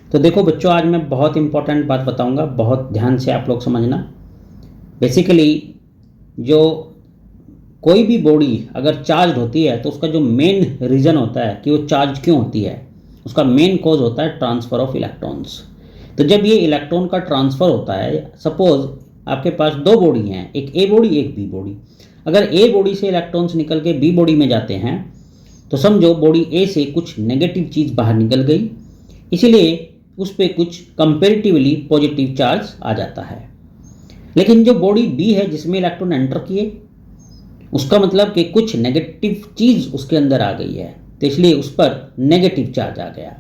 तो देखो बच्चों, आज मैं बहुत इंपॉर्टेंट बात बताऊंगा, बहुत ध्यान से आप लोग समझना। बेसिकली जो कोई भी बॉडी अगर चार्ज होती है तो उसका जो मेन रीज़न होता है कि वो चार्ज क्यों होती है, उसका मेन कॉज होता है ट्रांसफ़र ऑफ इलेक्ट्रॉन्स। तो जब ये इलेक्ट्रॉन का ट्रांसफ़र होता है, सपोज आपके पास दो बॉडी हैं, एक ए बॉडी एक बी बॉडी। अगर ए बॉडी से इलेक्ट्रॉन्स निकल के बी बॉडी में जाते हैं तो समझो बॉडी ए से कुछ नेगेटिव चीज़ बाहर निकल गई, इसीलिए उस पर कुछ कंपेरेटिवली पॉजिटिव चार्ज आ जाता है। लेकिन जो बॉडी बी है जिसमें इलेक्ट्रॉन एंटर किए, उसका मतलब कि कुछ नेगेटिव चीज़ उसके अंदर आ गई है, तो इसलिए उस पर नेगेटिव चार्ज आ गया।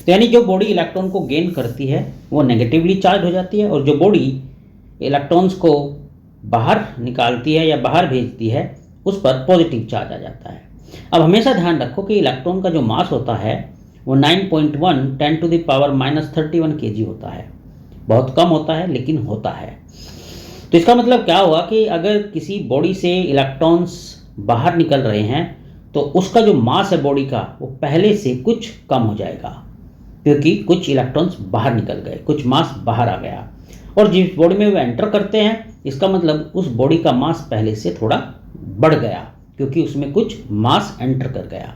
तो यानी जो बॉडी इलेक्ट्रॉन को गेन करती है वो नेगेटिवली चार्ज हो जाती है, और जो बॉडी इलेक्ट्रॉन्स को बाहर निकालती है या बाहर भेजती है उस पर पॉजिटिव चार्ज आ जाता है। अब हमेशा ध्यान रखो कि इलेक्ट्रॉन का जो मास होता है वो 9.1 10⁻³ kg होता है। बहुत कम होता है लेकिन होता है। तो इसका मतलब क्या हुआ कि अगर किसी बॉडी से इलेक्ट्रॉन्स बाहर निकल रहे हैं तो उसका जो मास है बॉडी का वो पहले से कुछ कम हो जाएगा, क्योंकि कुछ इलेक्ट्रॉन्स बाहर निकल गए, कुछ मास बाहर आ गया। और जिस बॉडी में वो एंटर करते हैं इसका मतलब उस बॉडी का मास पहले से थोड़ा बढ़ गया, क्योंकि उसमें कुछ मास एंटर कर गया।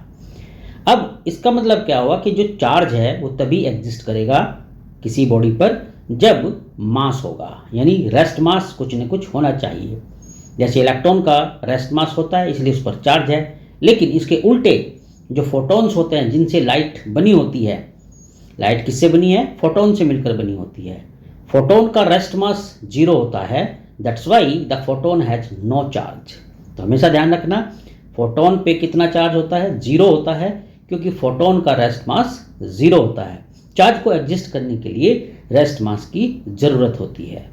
अब इसका मतलब क्या हुआ कि जो चार्ज है वो तभी एग्जिस्ट करेगा किसी बॉडी पर जब मास होगा, यानी रेस्ट मास कुछ न कुछ होना चाहिए। जैसे इलेक्ट्रॉन का रेस्ट मास होता है इसलिए उस पर चार्ज है, लेकिन इसके उल्टे जो फोटॉन्स होते हैं जिनसे लाइट बनी होती है, लाइट किससे बनी है? फोटॉन से मिलकर बनी होती है। फोटॉन का रेस्ट मास 0 होता है, that's why the photon has no charge. तो हमेशा ध्यान रखना, फोटोन पे कितना चार्ज होता है? 0 होता है, क्योंकि फोटोन का रेस्ट मास 0 होता है। चार्ज को एग्जिस्ट करने के लिए रेस्ट मास की ज़रूरत होती है।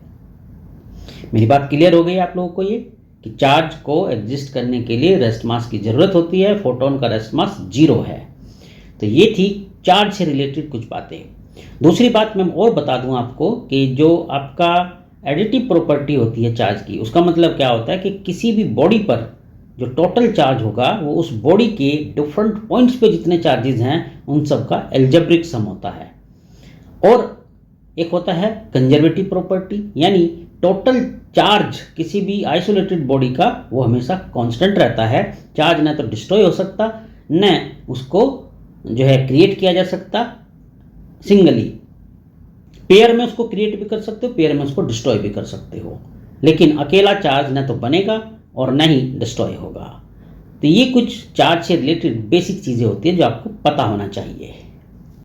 मेरी बात क्लियर हो गई आप लोगों को ये कि चार्ज को एग्जिस्ट करने के लिए रेस्ट मास की ज़रूरत होती है, फोटोन का रेस्ट मास 0 है। तो ये थी चार्ज से रिलेटेड कुछ बातें। दूसरी बात मैं और बता दूं आपको कि जो आपका एडिटिव प्रॉपर्टी होती है चार्ज की, उसका मतलब क्या होता है कि किसी भी बॉडी पर जो टोटल चार्ज होगा वो उस बॉडी के डिफरेंट पॉइंट्स पे जितने चार्जेस हैं उन सब का एल्जेब्रिक सम होता है। और एक होता है कंजर्वेटिव प्रॉपर्टी, यानी टोटल चार्ज किसी भी आइसोलेटेड बॉडी का वो हमेशा कांस्टेंट रहता है। चार्ज न तो डिस्ट्रॉय हो सकता, न उसको जो है क्रिएट किया जा सकता सिंगली। पेयर में उसको क्रिएट भी कर सकते हो, पेयर में उसको डिस्ट्रॉय भी कर सकते हो, लेकिन अकेला चार्ज न तो बनेगा और न ही डिस्ट्रॉय होगा। तो ये कुछ चार्ज से रिलेटेड बेसिक चीज़ें होती हैं जो आपको पता होना चाहिए।